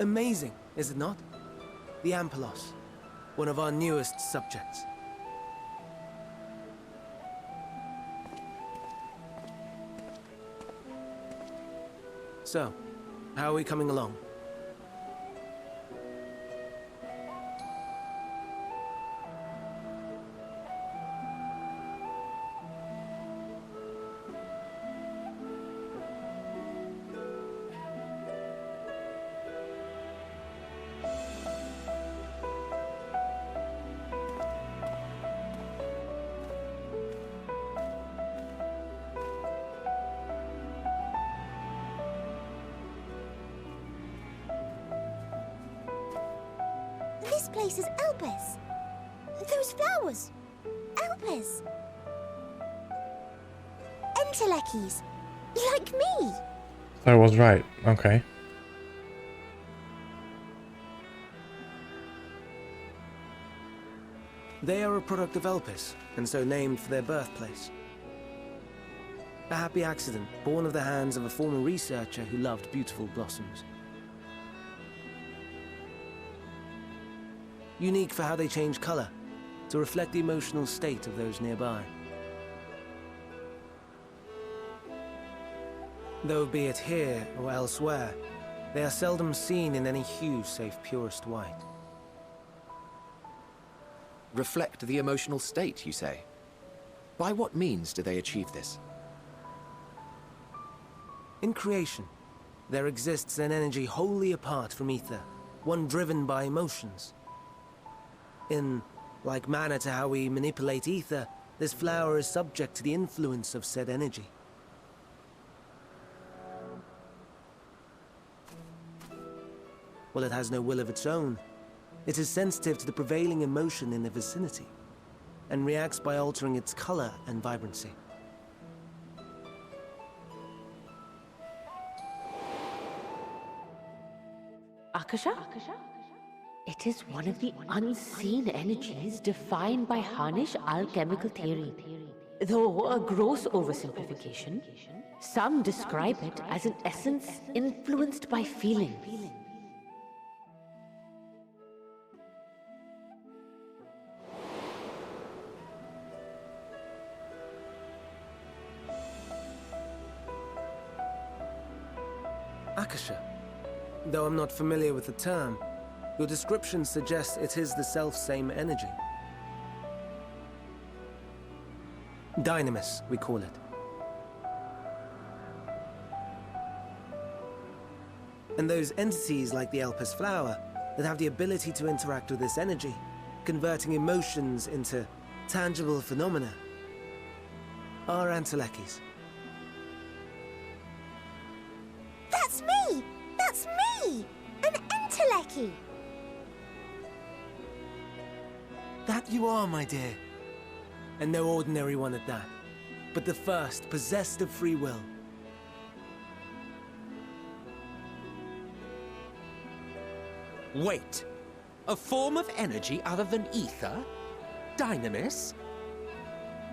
Amazing, is it not? The Ampelos, one of our newest subjects. So, how are we coming along? This place is Elpis. Those flowers. Elpis. Entelekis. Like me. I was right. Okay. They are a product of Elpis, and so named for their birthplace. A happy accident, born of the hands of a former researcher who loved beautiful blossoms. Unique for how they change color, to reflect the emotional state of those nearby. Though be it here or elsewhere, they are seldom seen in any hue save purest white. Reflect the emotional state, you say? By what means do they achieve this? In creation, there exists an energy wholly apart from ether, one driven by emotions. In like manner to how we manipulate ether, this flower is subject to the influence of said energy. Well, it has no will of its own. It is sensitive to the prevailing emotion in the vicinity, and reacts by altering its color and vibrancy. Akasha? It is one of the unseen energies defined by Harnish alchemical theory. Though a gross oversimplification, some describe it as an essence influenced by feeling. Akasha. Though I'm not familiar with the term, your description suggests it is the self-same energy. Dynamis, we call it. And those entities like the Elpis flower that have the ability to interact with this energy, converting emotions into tangible phenomena, are Entelekis. That's me! That's me! An Enteleki! That you are, my dear. And no ordinary one at that, but the first possessed of free will. Wait. A form of energy other than ether? Dynamis?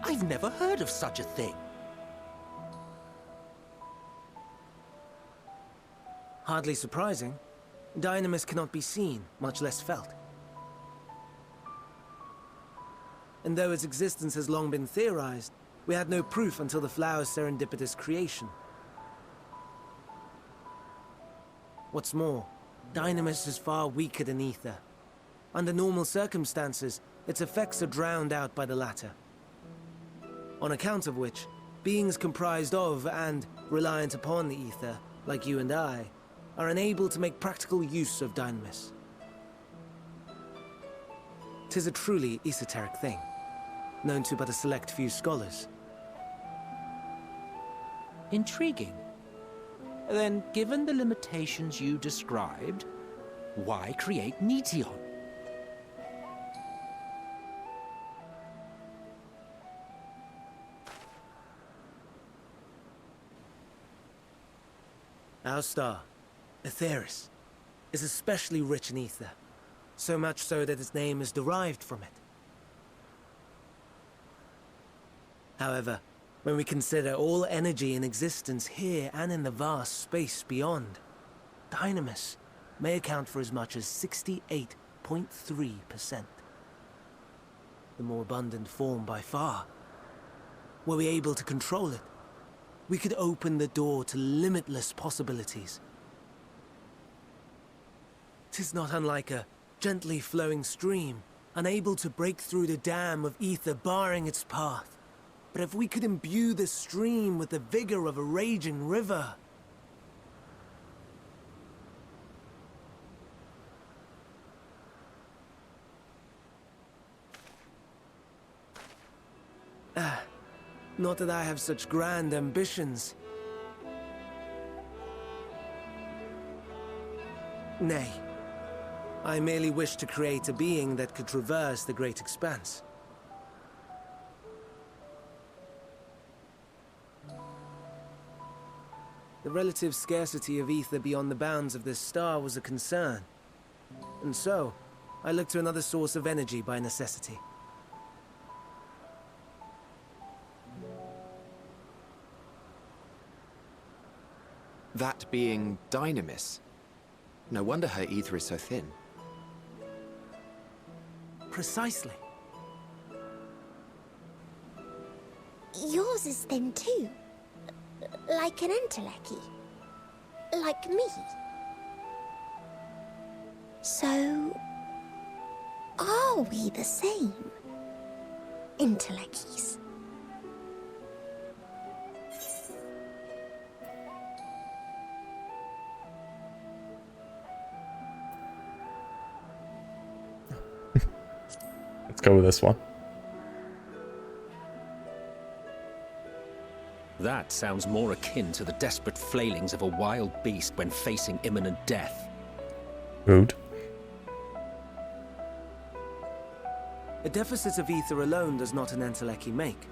I've never heard of such a thing. Hardly surprising. Dynamis cannot be seen, much less felt. And though its existence has long been theorized, we had no proof until the flower's serendipitous creation. What's more, Dynamis is far weaker than ether. Under normal circumstances, its effects are drowned out by the latter. On account of which, beings comprised of and reliant upon the ether, like you and I, are unable to make practical use of Dynamis. 'Tis a truly esoteric thing, known to but a select few scholars. Intriguing. Then, given the limitations you described, why create Meteon? Our star, Aetheris, is especially rich in ether, so much so that its name is derived from it. However, when we consider all energy in existence here and in the vast space beyond, Dynamis may account for as much as 68.3%. The more abundant form by far. Were we able to control it, we could open the door to limitless possibilities. 'Tis not unlike a gently flowing stream, unable to break through the dam of ether barring its path. But if we could imbue the stream with the vigor of a raging river... Not that I have such grand ambitions. Nay. I merely wish to create a being that could traverse the great expanse. The relative scarcity of ether beyond the bounds of this star was a concern. And so, I looked to another source of energy by necessity. That being Dynamis. No wonder her ether is so thin. Precisely. Yours is thin too. Like an entelechy. Like me. So... are we the same? Entelecchies. Let's go with this one. That sounds more akin to the desperate flailings of a wild beast when facing imminent death. Rude. A deficit of ether alone does not an entelechy make.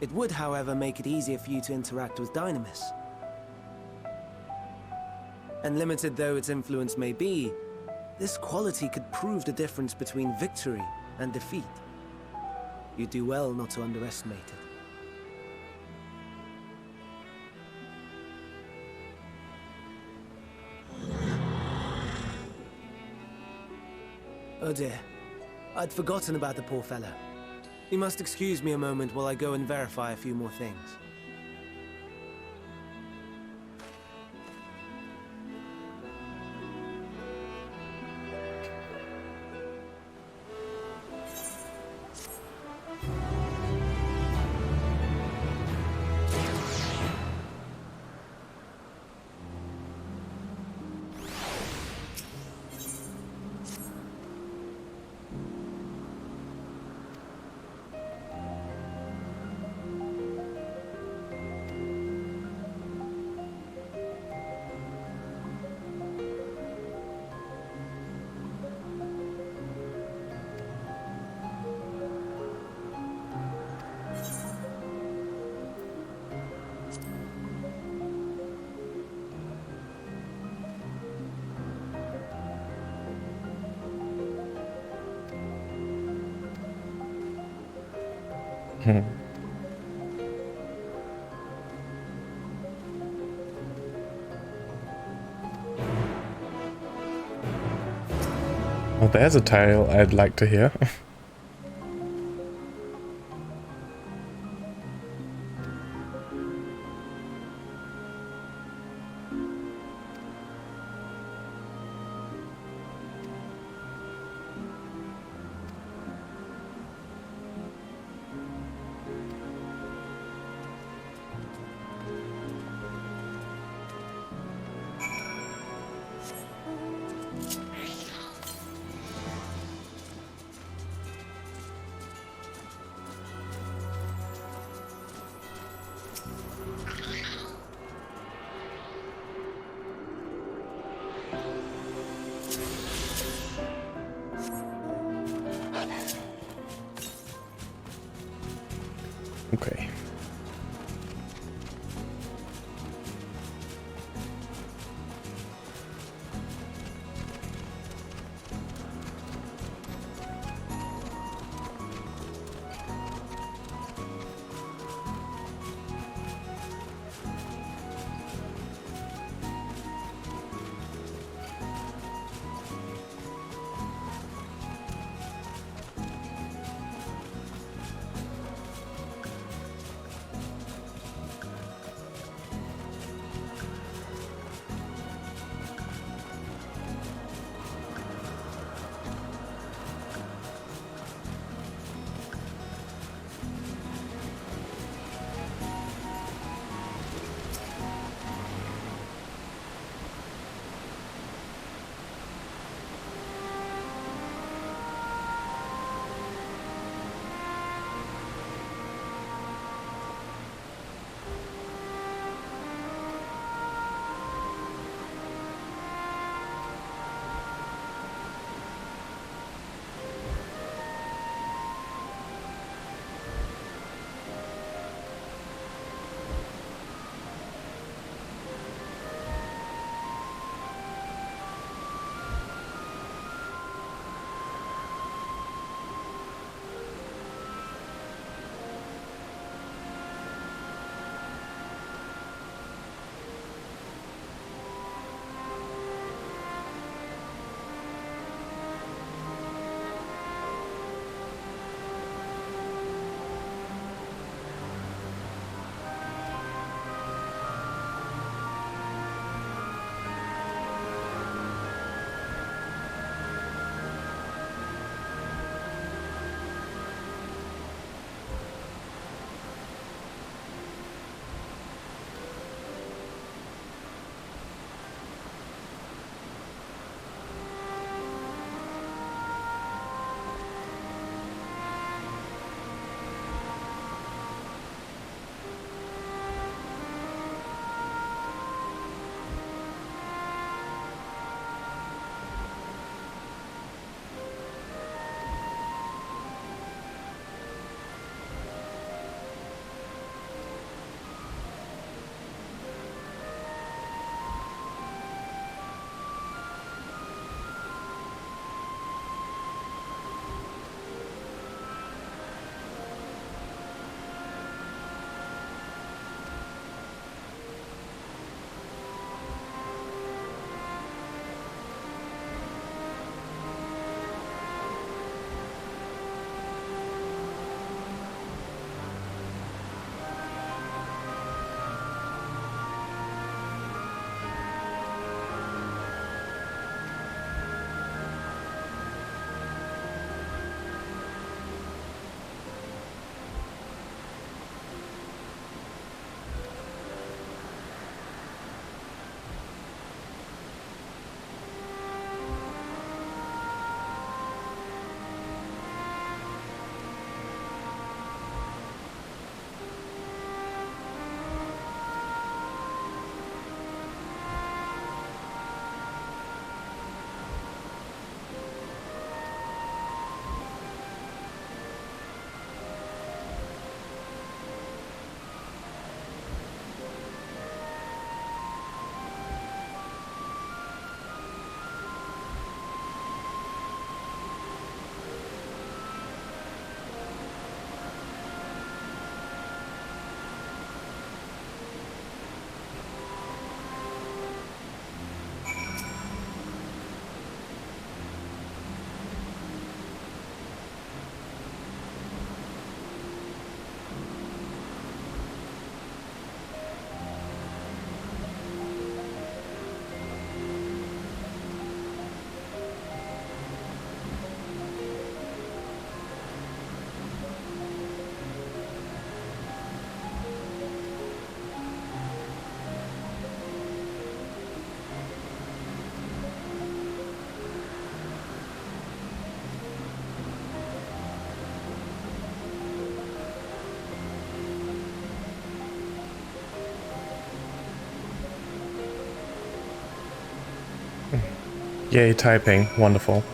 It would, however, make it easier for you to interact with Dynamis. And limited though its influence may be, this quality could prove the difference between victory and defeat. You do well not to underestimate it. Oh dear. I'd forgotten about the poor fellow. You must excuse me a moment while I go and verify a few more things. Well, there's a tale I'd like to hear. Okay. Yay, typing. Wonderful.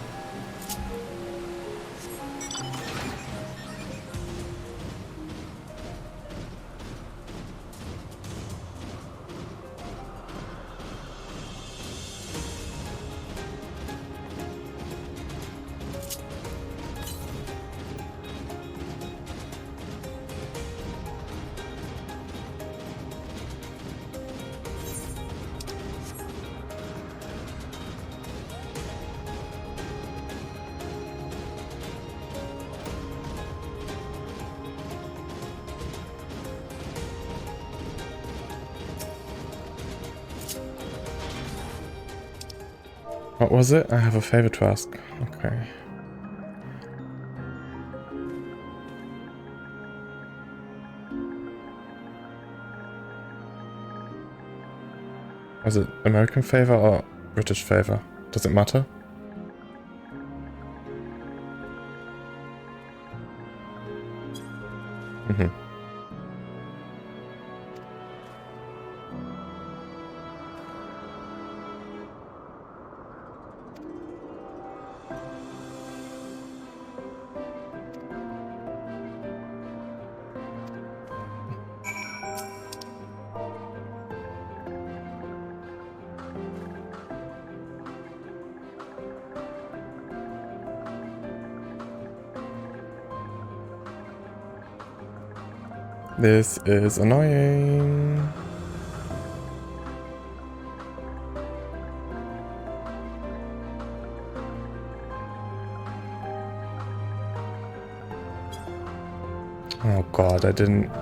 What was it? I have a favor to ask. Okay. Was it American favor or British favor? Does it matter? Mm-hmm. This is annoying. Oh god, I didn't...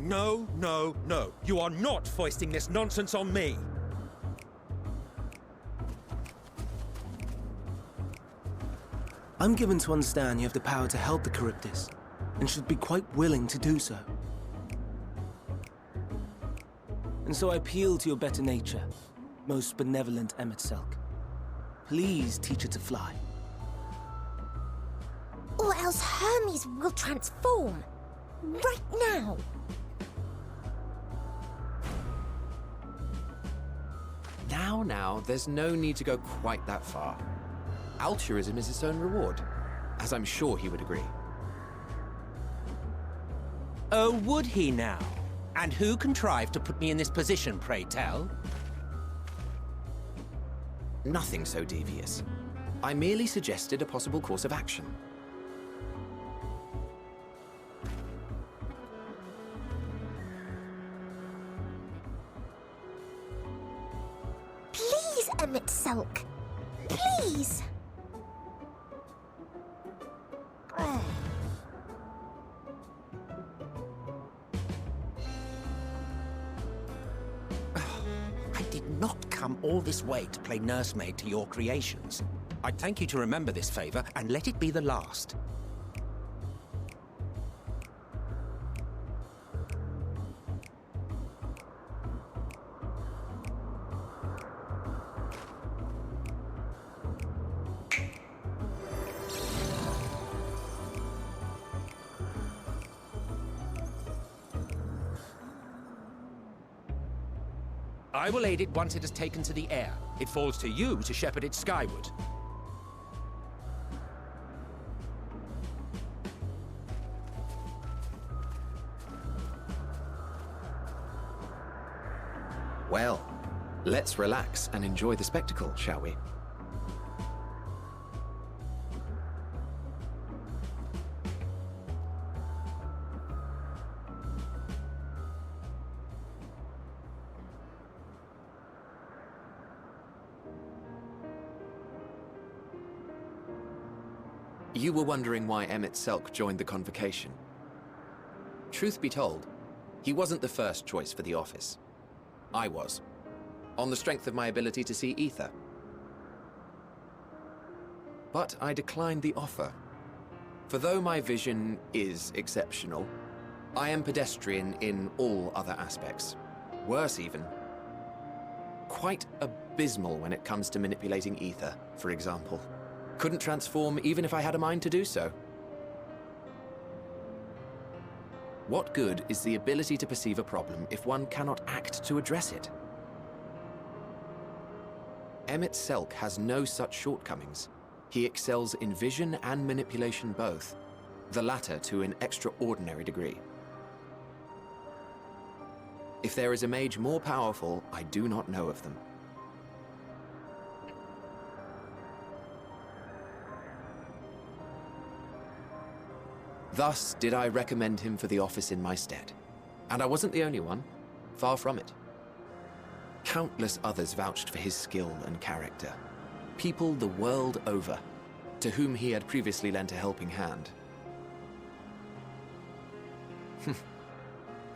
No, no, no. You are not foisting this nonsense on me. I'm given to understand you have the power to help the Charybdis, and should be quite willing to do so. And so I appeal to your better nature, most benevolent Emmett Selk. Please teach her to fly. Or else Hermes will transform. Right now. Now, there's no need to go quite that far. Altruism is its own reward, as I'm sure he would agree. Oh, would he now? And who contrived to put me in this position, pray tell? Nothing so devious. I merely suggested a possible course of action. Please, Emmett Selk. Please. I did not come all this way to play nursemaid to your creations. I'd thank you to remember this favor and let it be the last. I will aid it once it has taken to the air. It falls to you to shepherd it skyward. Well, let's relax and enjoy the spectacle, shall we? You were wondering why Emmett Selk joined the convocation. Truth be told, he wasn't the first choice for the office. I was, on the strength of my ability to see ether. But I declined the offer. For though my vision is exceptional, I am pedestrian in all other aspects. Worse even, quite a abysmal when it comes to manipulating ether, for example. Couldn't transform even if I had a mind to do so. What good is the ability to perceive a problem if one cannot act to address it? Emmett Selk has no such shortcomings. He excels in vision and manipulation both, the latter to an extraordinary degree. If there is a mage more powerful, I do not know of them. Thus did I recommend him for the office in my stead. And I wasn't the only one. Far from it. Countless others vouched for his skill and character. People the world over, to whom he had previously lent a helping hand.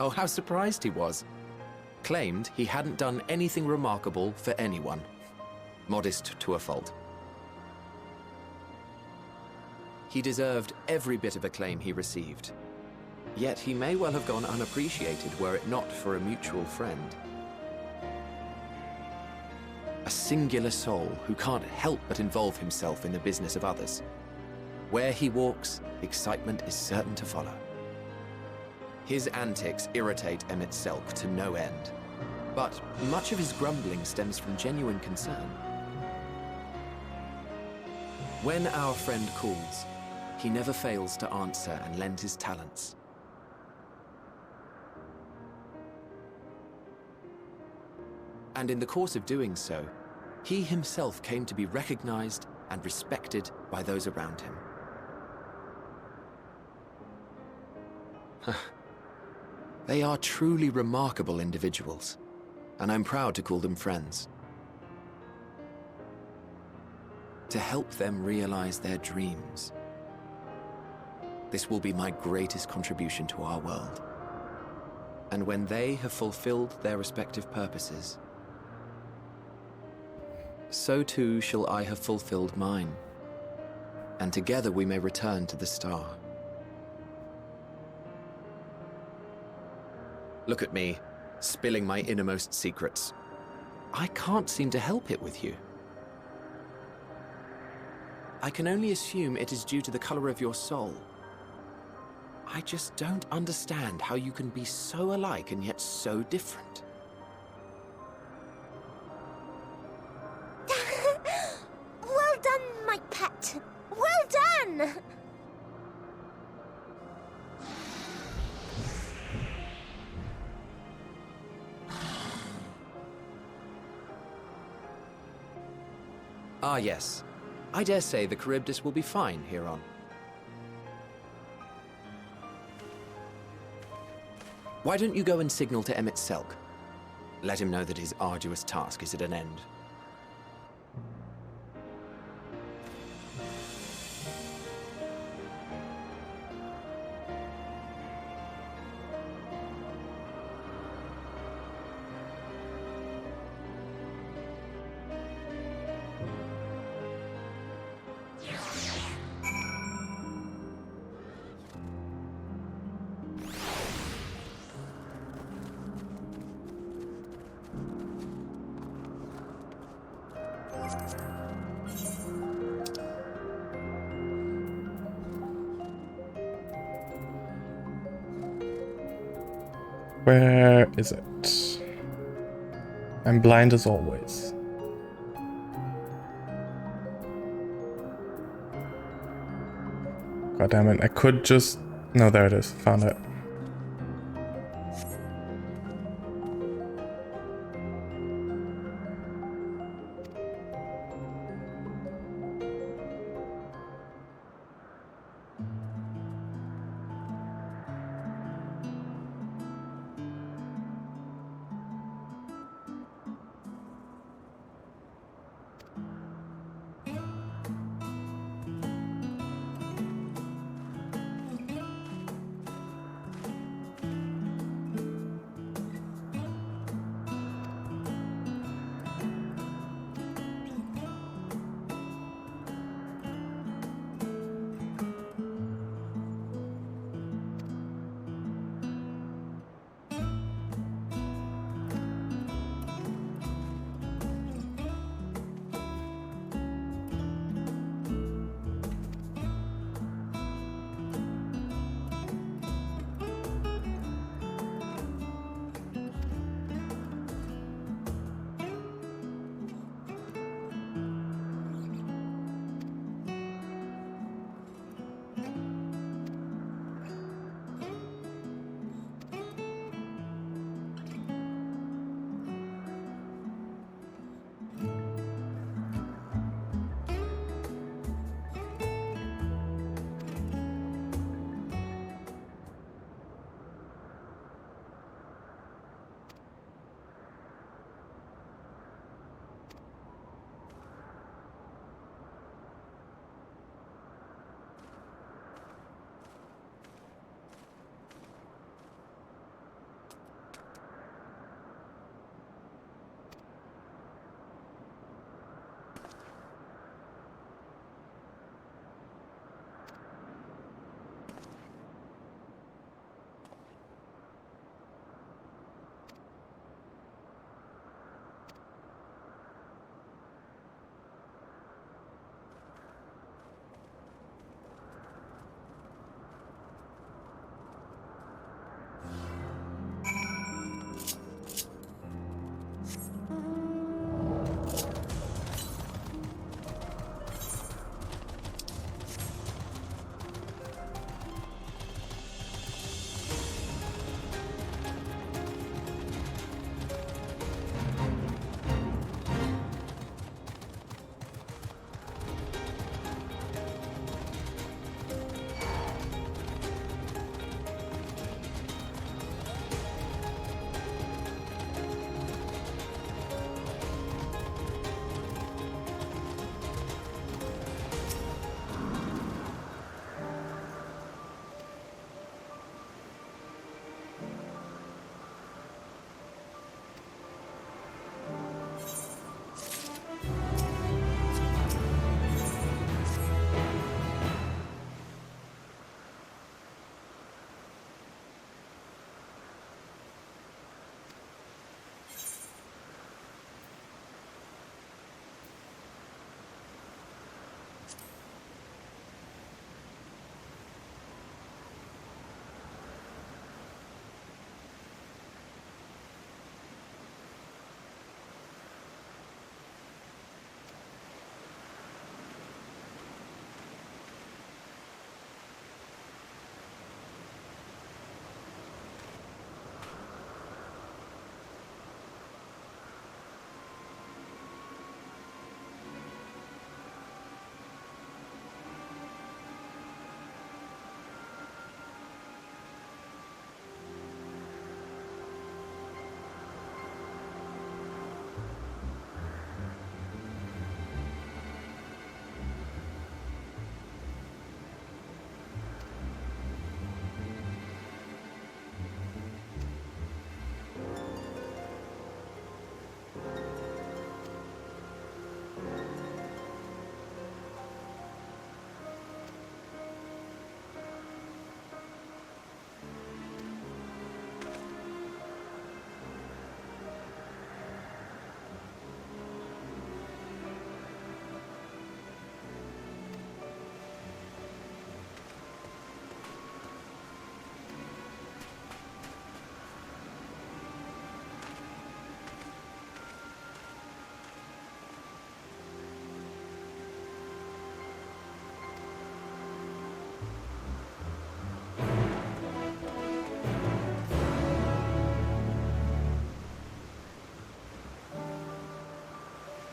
Oh, how surprised he was. Claimed he hadn't done anything remarkable for anyone. Modest to a fault. He deserved every bit of acclaim he received. Yet he may well have gone unappreciated were it not for a mutual friend. A singular soul who can't help but involve himself in the business of others. Where he walks, excitement is certain to follow. His antics irritate Emmett Selk to no end, but much of his grumbling stems from genuine concern. When our friend calls, he never fails to answer and lend his talents. And in the course of doing so, he himself came to be recognized and respected by those around him. They are truly remarkable individuals, and I'm proud to call them friends. To help them realize their dreams. This will be my greatest contribution to our world. And when they have fulfilled their respective purposes, so too shall I have fulfilled mine, and together we may return to the star. Look at me, spilling my innermost secrets. I can't seem to help it with you. I can only assume it is due to the color of your soul. I just don't understand how you can be so alike and yet so different. Well done, my pet. Well done! Ah, yes. I dare say the Charybdis will be fine here on. Why don't you go and signal to Emmett Selk? Let him know that his arduous task is at an end. Where is it? I'm blind as always. God damn it, I could just... No, there it is. Found it.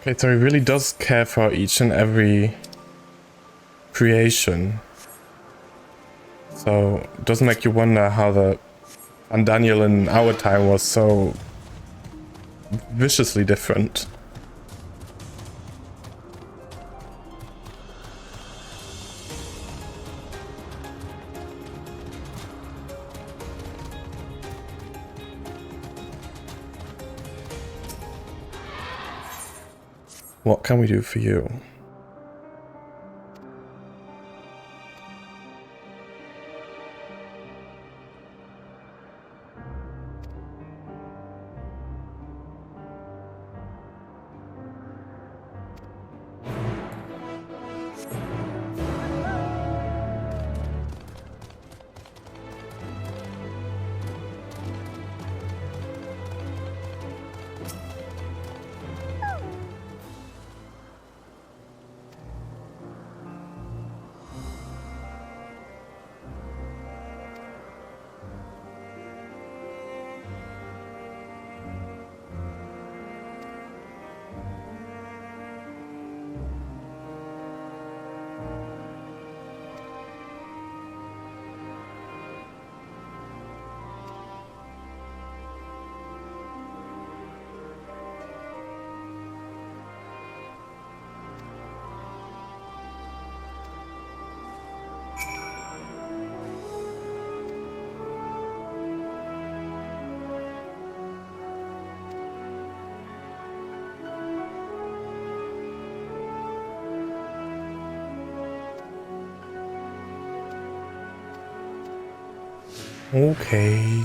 Okay, so he really does care for each and every creation. So it does make you wonder how the Daniel in our time was so viciously different. What can we do for you? Okay.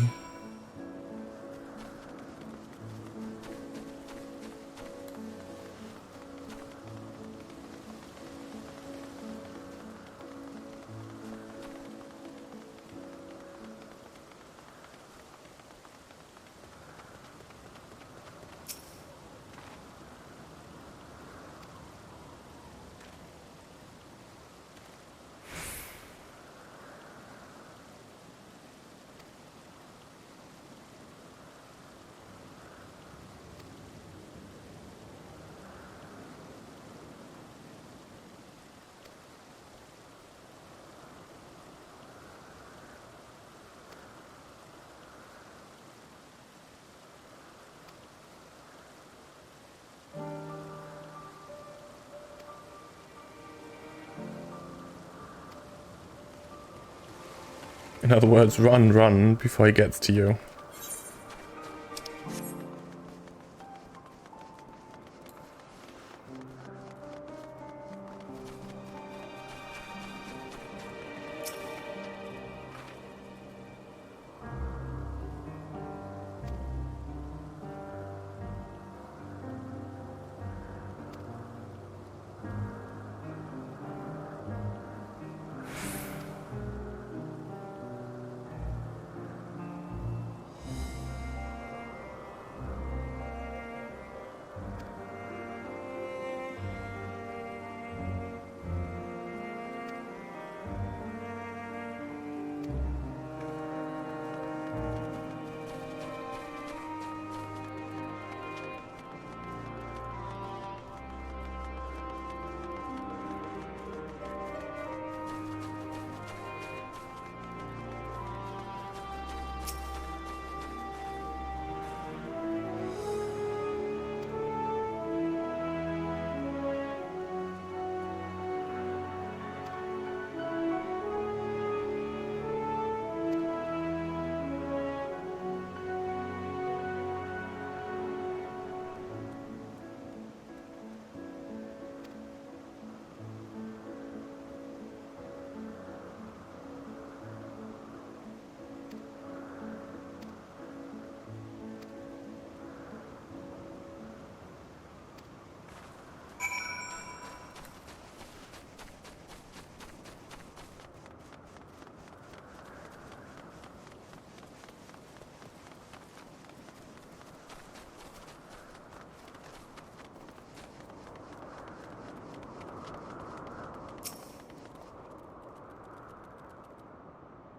In other words, run before he gets to you.